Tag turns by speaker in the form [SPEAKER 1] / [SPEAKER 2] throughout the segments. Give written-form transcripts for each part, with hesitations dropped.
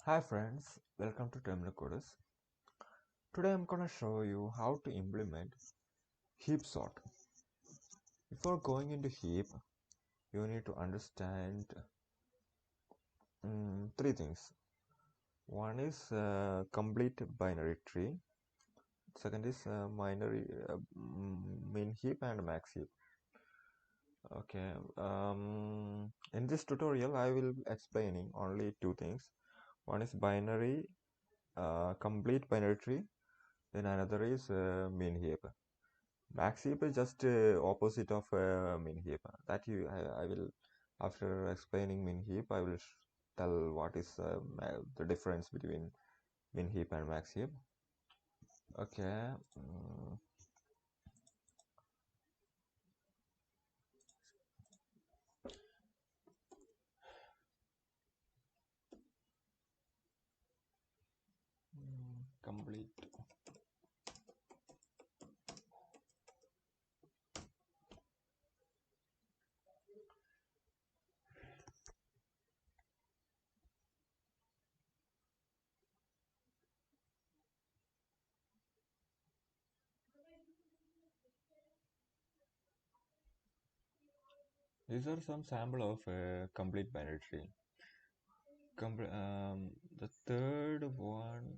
[SPEAKER 1] Hi friends, welcome to Terminal Coders. Today I'm gonna show you how to implement heap sort. Before going into heap, you need to understand three things. One is complete binary tree. Second is min heap and max heap. Okay. In this tutorial, I will explaining only two things. One is binary, complete binary tree. Then another is min heap. Max heap is just opposite of min heap. That I will after explaining min heap I will tell what is the difference between min heap and max heap. Okay. Complete. These are some sample of complete binary tree. The third one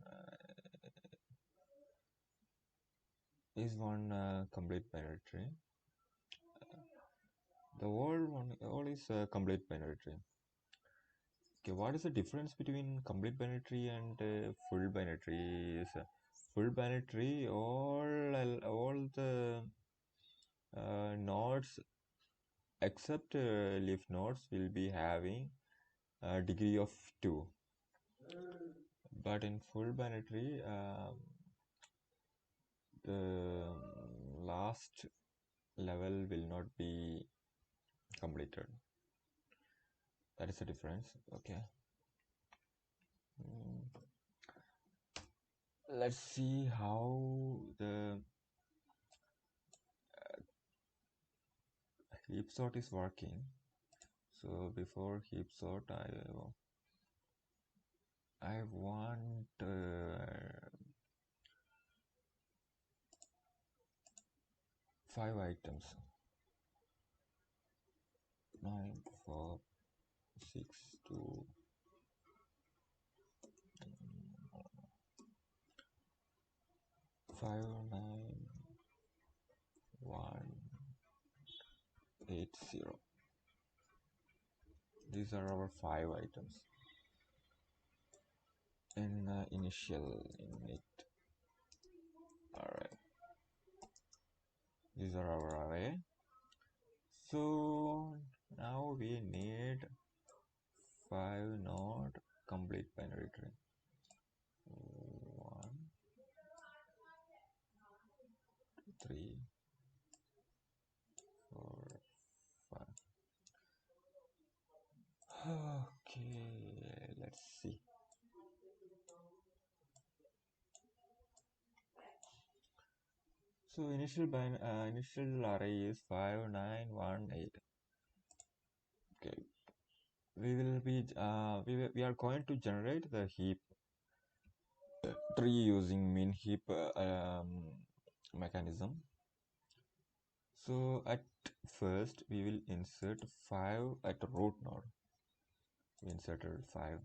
[SPEAKER 1] is one complete binary tree. The whole one all is complete binary tree. Okay, what is the difference between complete binary tree and full binary tree? Is full binary tree all the nodes except leaf nodes will be having a degree of 2, but in full binary tree the last level will not be completed. That is the difference. Okay. Let's see how the heap sort is working. So before heap sort, I want 5 items. 9, 4, 6, 2, 5, 9, 1, 8, 0. These are our 5 items in initial init. Alright, these are our array. So now we need 5 node complete binary tree. 1, 3, 4, 5. Okay, let's see. So initial array is 5, 9, 1, 8. Okay, we are going to generate the heap tree using min heap mechanism. So at first we will insert 5 at root node. We inserted 5.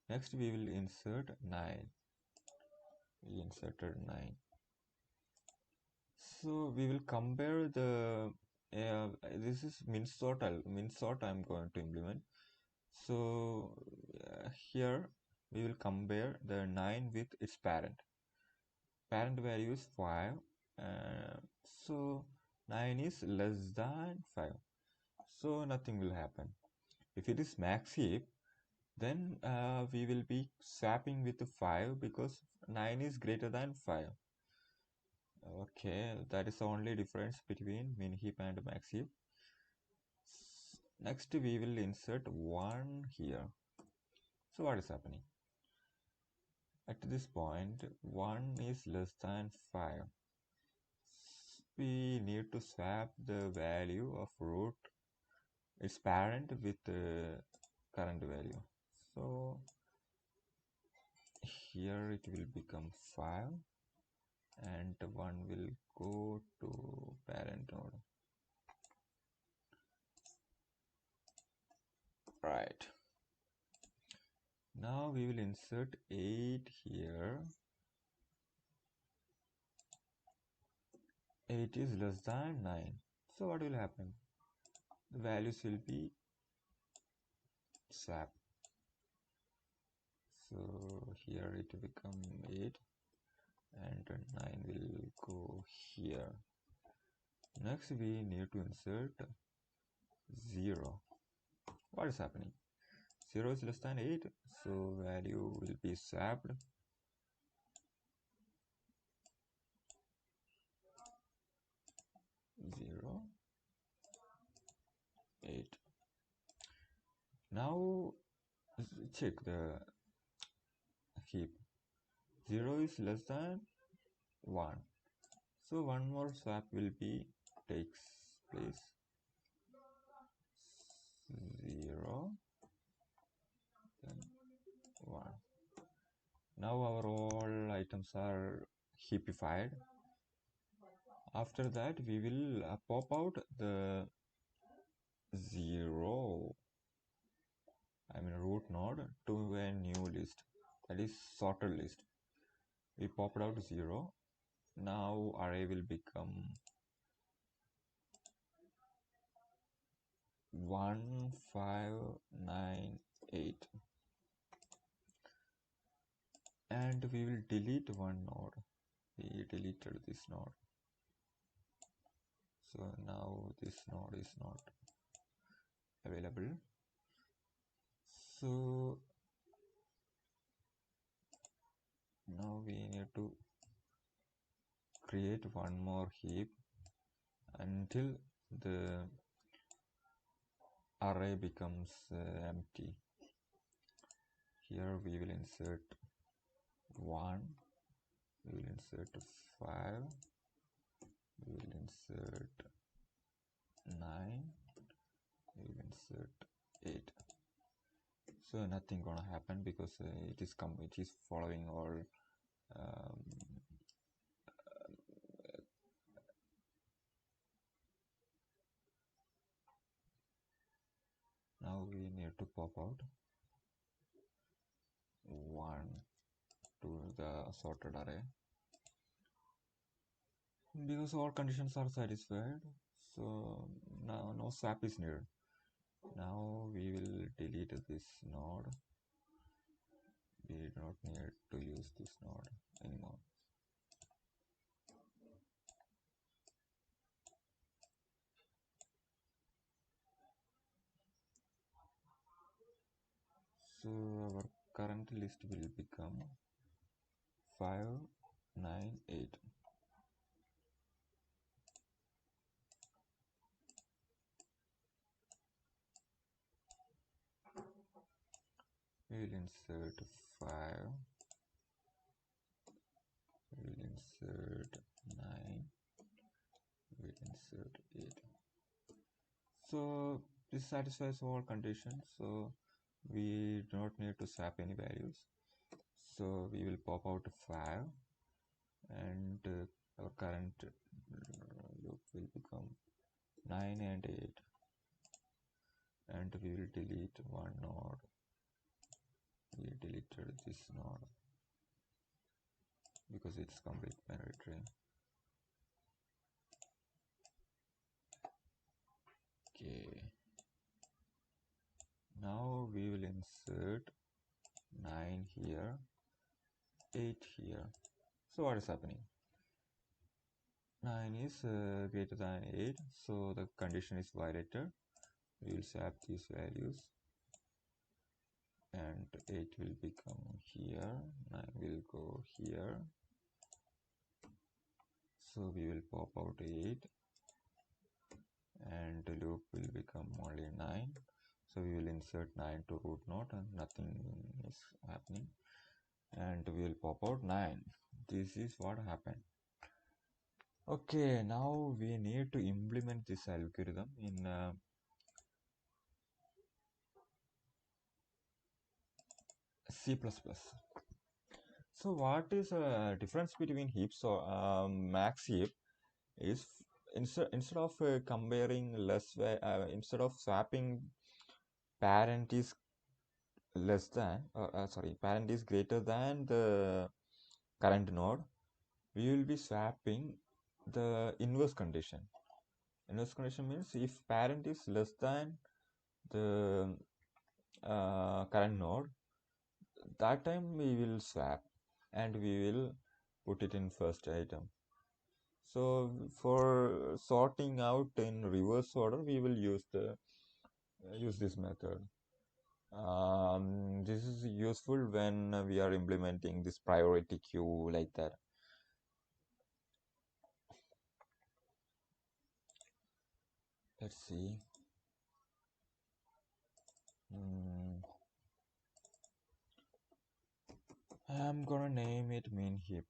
[SPEAKER 1] Next we will insert 9. We inserted 9. So we will compare the this is min sort I'm going to implement. So here we will compare the 9 with its parent. Parent value is 5. So 9 is less than 5. So nothing will happen. If it is max heap, then we will be swapping with 5 because 9 is greater than 5. Okay, that is the only difference between min heap and max heap. Next we will insert 1 here. So what is happening? At this point 1 is less than 5. We need to swap the value of root its parent with the current value. So here it will become 5 and 1 will go to parent node. Right. Now we will insert 8 here. 8 is less than 9. So what will happen? The values will be swapped. So here it will become 8 and 9 will go here. Next we need to insert 0. What is happening? 0 is less than 8, so value will be swapped. 0, 8. Now check the heap. 0 is less than 1. So one more swap will be takes place. 0, then 1. Now our all items are heapified. After that we will pop out the 0, I mean root node, to a new list, that is sorted list. We popped out 0. Now array will become 1, 5, 9, 8. And we will delete one node. We deleted this node. So now this node is not available. So now we need to create one more heap until the array becomes empty. Here we will insert 1, we will insert 5, we will insert 9, we will insert 8. So nothing gonna happen because it is following all now we need to pop out 1 to the sorted array because all conditions are satisfied. So now no swap is needed. Now we will delete this node. We do not need to use this node anymore. So our current list will become 5, 9, 8. We will insert 5, we will insert 9, we will insert 8. So this satisfies all conditions, so we do not need to swap any values. So we will pop out 5 and our current loop will become 9 and 8, and we will delete one node. We deleted this node because it's complete binary tree. Okay, now we will insert 9 here, 8 here. So what is happening? 9 is greater than 8, so the condition is violated. We will swap these values and 8 will become here, 9 will go here. So we will pop out 8 and the loop will become only 9. So we will insert 9 to root node and nothing is happening, and we will pop out 9. This is what happened. Okay, now we need to implement this algorithm in C++. So what is a difference between heaps or max heap is instead of comparing instead of swapping parent is less than sorry parent is greater than the current node, we will be swapping the inverse condition. Inverse condition means if parent is less than the current node, that time we will swap and we will put it in first item. So for sorting out in reverse order, we will use this method. This is useful when we are implementing this priority queue like that. Let's see. I'm gonna name it min heap.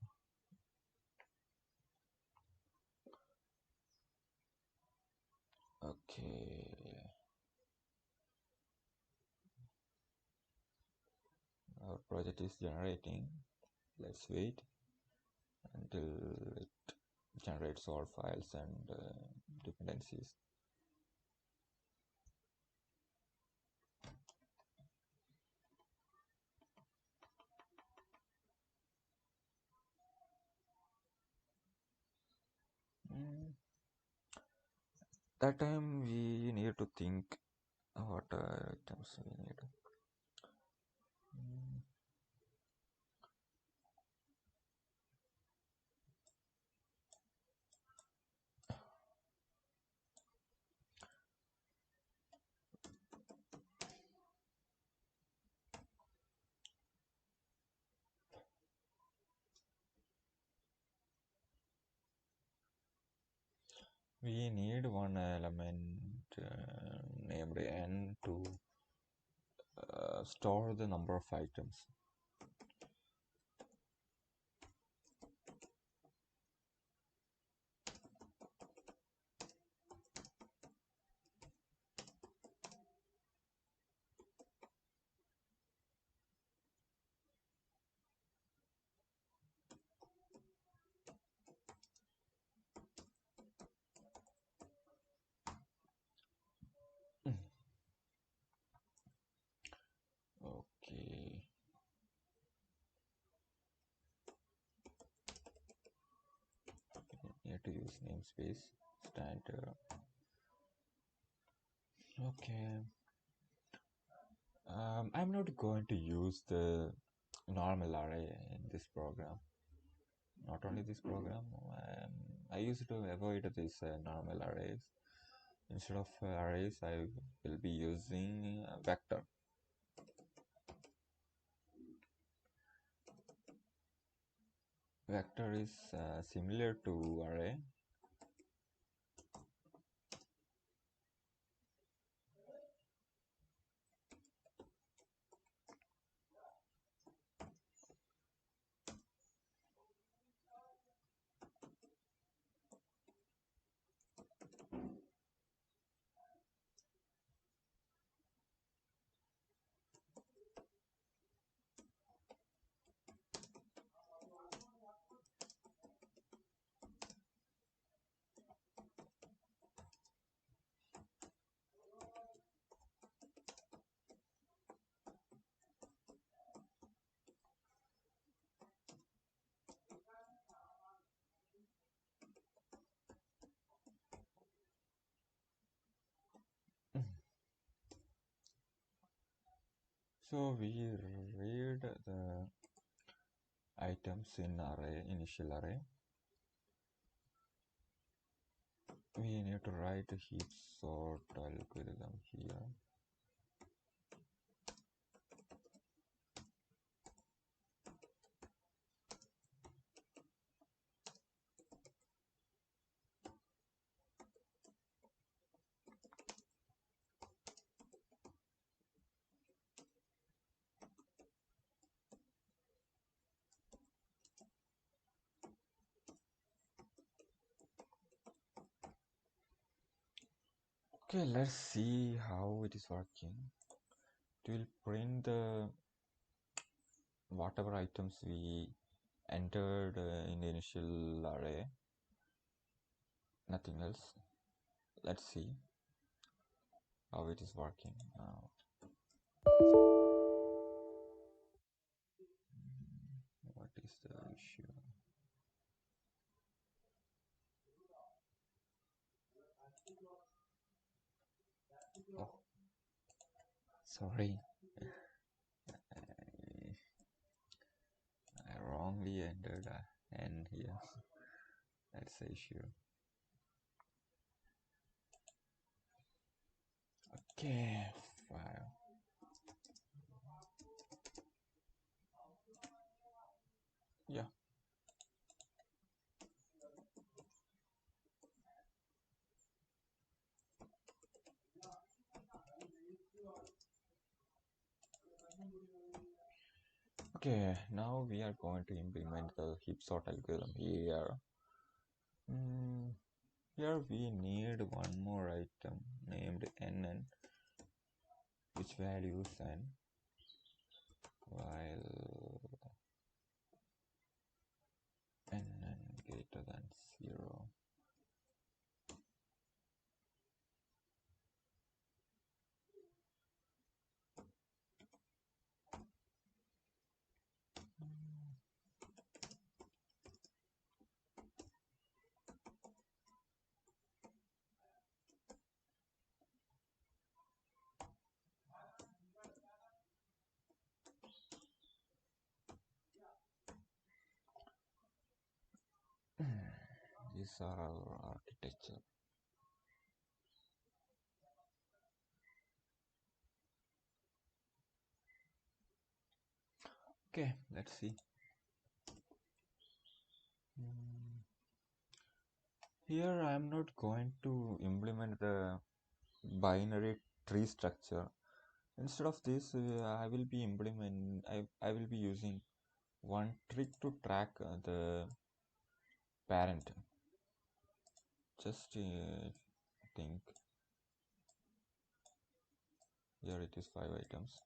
[SPEAKER 1] Okay. Our project is generating. Let's wait until it generates all files and dependencies. That time we need to think what items we need. We need one element named n to store the number of items. Okay. Need to use namespace standard. Okay. I'm not going to use the normal array in this program. Not only this program, I used to avoid this normal arrays. Instead of arrays, I will be using vector. Vector is similar to array. So we read the items in array, initial array. We need to write a heap sort algorithm here. Okay, let's see how it is working. It will print the whatever items we entered in the initial array, nothing else. Let's see how it is working now. What is the issue? Oh, sorry. I wrongly entered N here. That's the issue. Okay, file. Yeah. Okay, now we are going to implement the heap sort algorithm here. Here we need one more item named nn, which values n, while nn greater than 0. These are our architecture. Okay, let's see. Here I am not going to implement the binary tree structure. Instead of this, I will be I will be using one trick to track the parent. Just think here it is 5 items.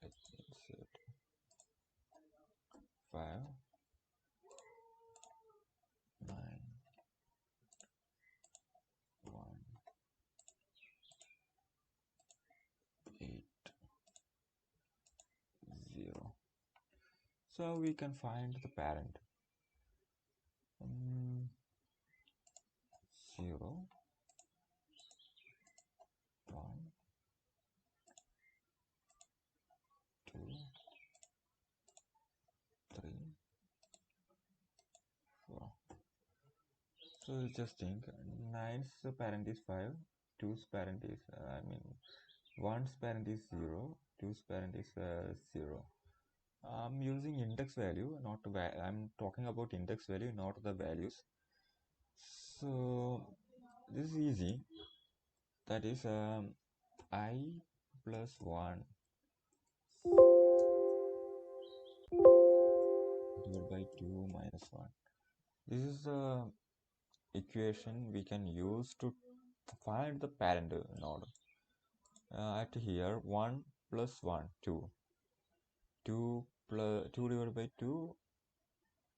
[SPEAKER 1] Let's insert 5, 9, 1, 8, 0. So we can find the parent. 0, 1, 2, 3, 4. So just think 9's parent is 5, 2's parent is 1's parent is 0, 2's parent is 0. I'm using index value, not I'm talking about index value, not the values. So this is easy. That is I plus 1 divided by 2 minus 1. This is the equation we can use to find the parent node. At here 1 plus 1 2, 2 plus 2 divided by 2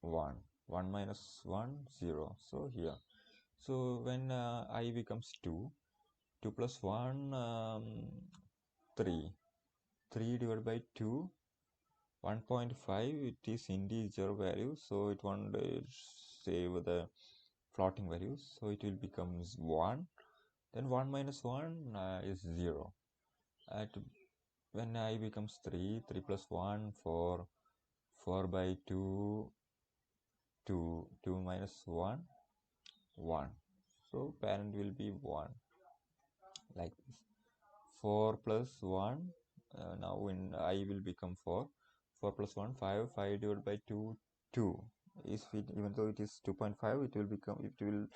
[SPEAKER 1] 1, 1 minus 1 0. So here, so when I becomes 2, 2 plus 1 3, 3 divided by 2 1.5, it is integer value, so it won't save the floating values, so it will becomes 1. Then 1 minus 1 is 0. At when I becomes 3, 3 plus 1 4, 4 by 2 2, 2 minus 1 1. So parent will be 1, like this. 4 plus 1, now when I will become 4, 4 plus 1 5, 5 divided by 2 2 is even though it is 2.5, it will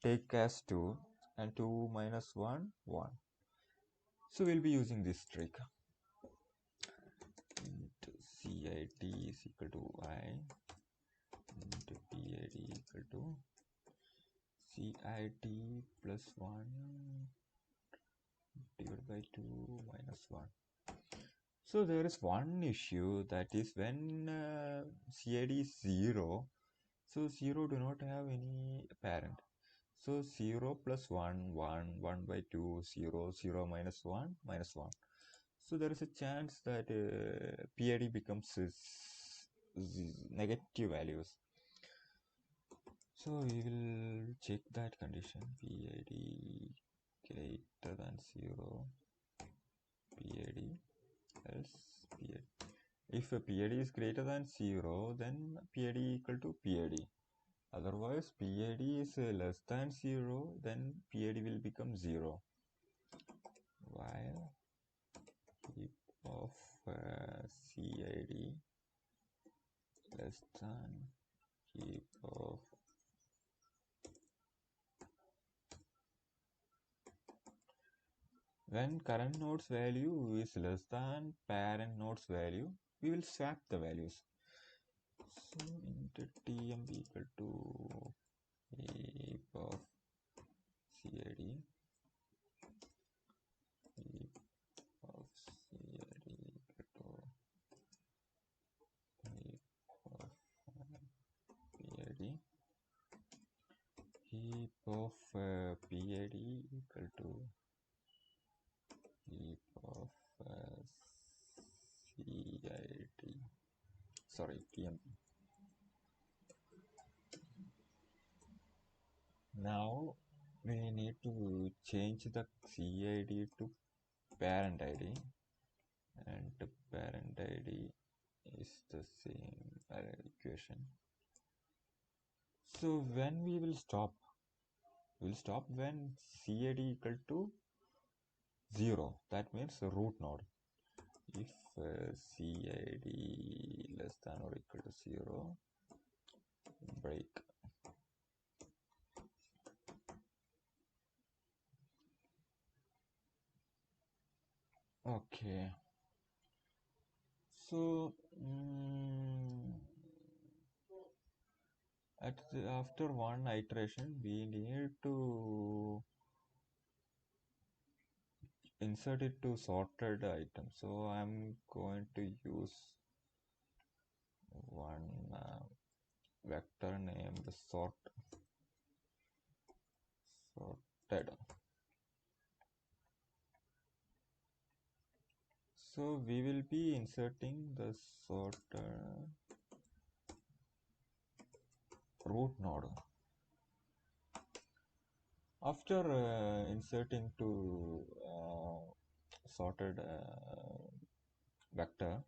[SPEAKER 1] take as 2, and 2 minus 1 1. So we'll be using this trick. CIT is equal to I into PID equal to CIT plus 1 divided by 2 minus 1. So there is one issue, that is when CID is 0, so 0 do not have any parent. So 0 plus 1, 1, 1 by 2, 0, 0 minus 1, minus 1. So there is a chance that PID becomes negative values. So we will check that condition, PID greater than 0, PID else PID. If PID is greater than 0, then PID equal to PID. Otherwise, PID is less than 0, then PID will become 0. While heap of CID less than heap of when current node's value is less than parent node's value, we will swap the values. So int tmp equal to heap of CID, heap of CID equal to heap of PID, heap of PID equal to heap of CID, sorry, TMP. Now we need to change the CID to parent ID, and the parent ID is the same equation. So when we will stop? We'll stop when CID equal to 0. That means root node. If CID less than or equal to 0, break. Okay. So after one iteration, we need to insert it to sorted item. So I'm going to use one vector named sorted. So we will be inserting the sorted root node. After inserting to sorted vector,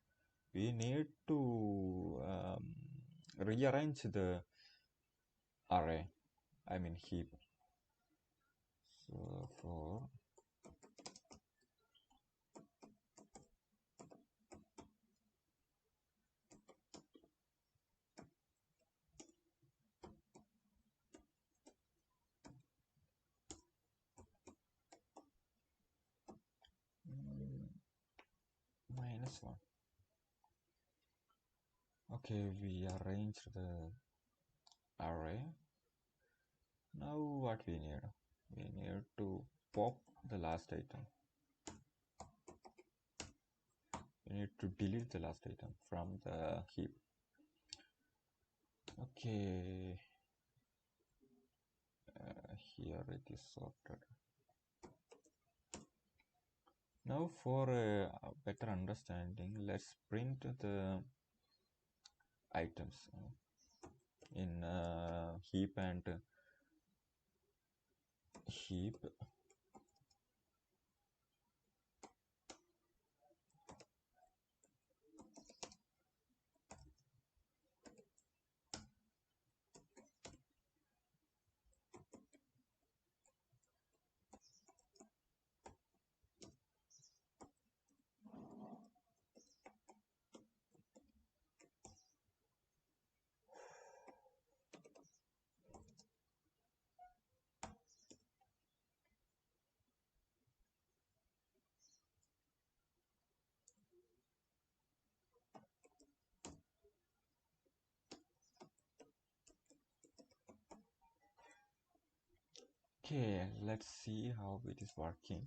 [SPEAKER 1] we need to rearrange the array, I mean heap. So for -1. Okay, we arranged the array. Now what we need? We need to pop the last item. We need to delete the last item from the heap. Okay, here it is sorted. Now for a better understanding, let's print the items in heap and heap. Okay, let's see how it is working.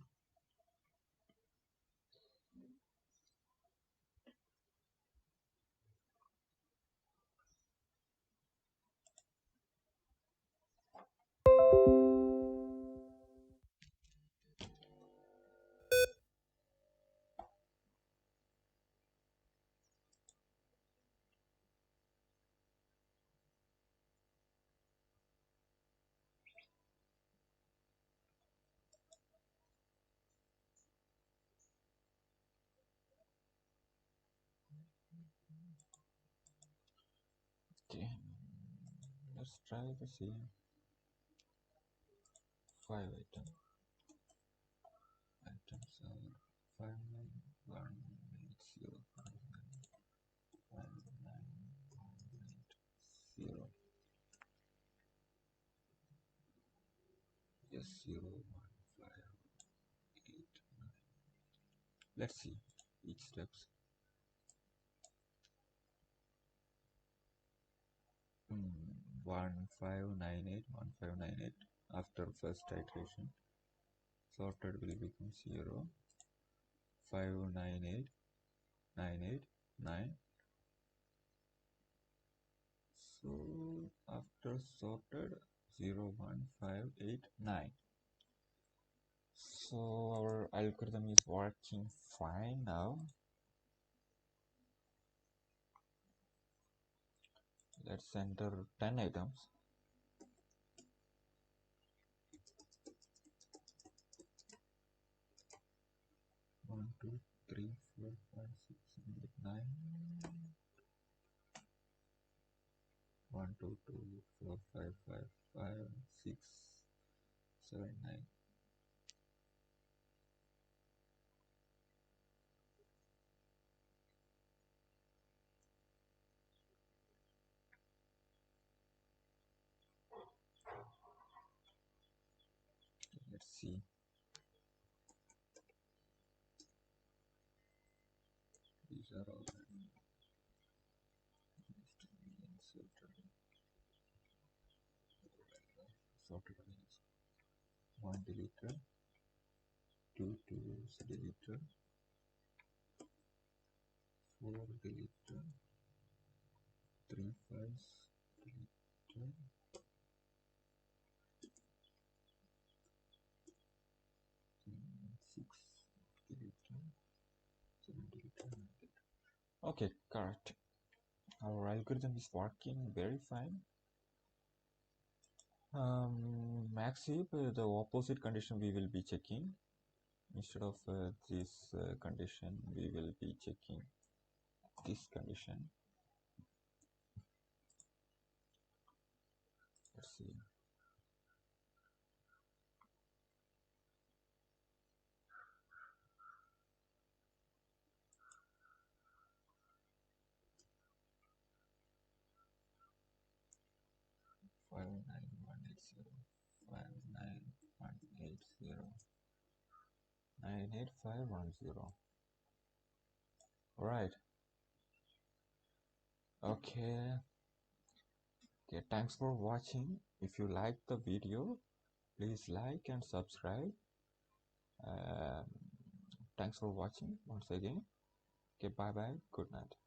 [SPEAKER 1] Okay, let's try to see 5 items are 59180 yes 01589. Let's see each steps. 1598 after first iteration sorted will become 0 598 989. So after sorted 01589. So our algorithm is working fine now. Let's enter 10 items. 1 2 3 4 5 6 7 8 9. 1 2 2 4 5 5 5 6 7 9. Let's see. These are all sorted values. 1 deleter, 2 deleter, 4 deleter, 3 files deleter, 6 deleter, 7 deleter. Okay, correct. Our algorithm is working very fine. Max heap, the opposite condition we will be checking. Instead of this condition, we will be checking this condition. Let's see. Five nine one eight zero 98510. Right. Okay. Okay. Thanks for watching. If you like the video, please like and subscribe. Um, Thanks for watching once again. Okay. Bye bye. Good night.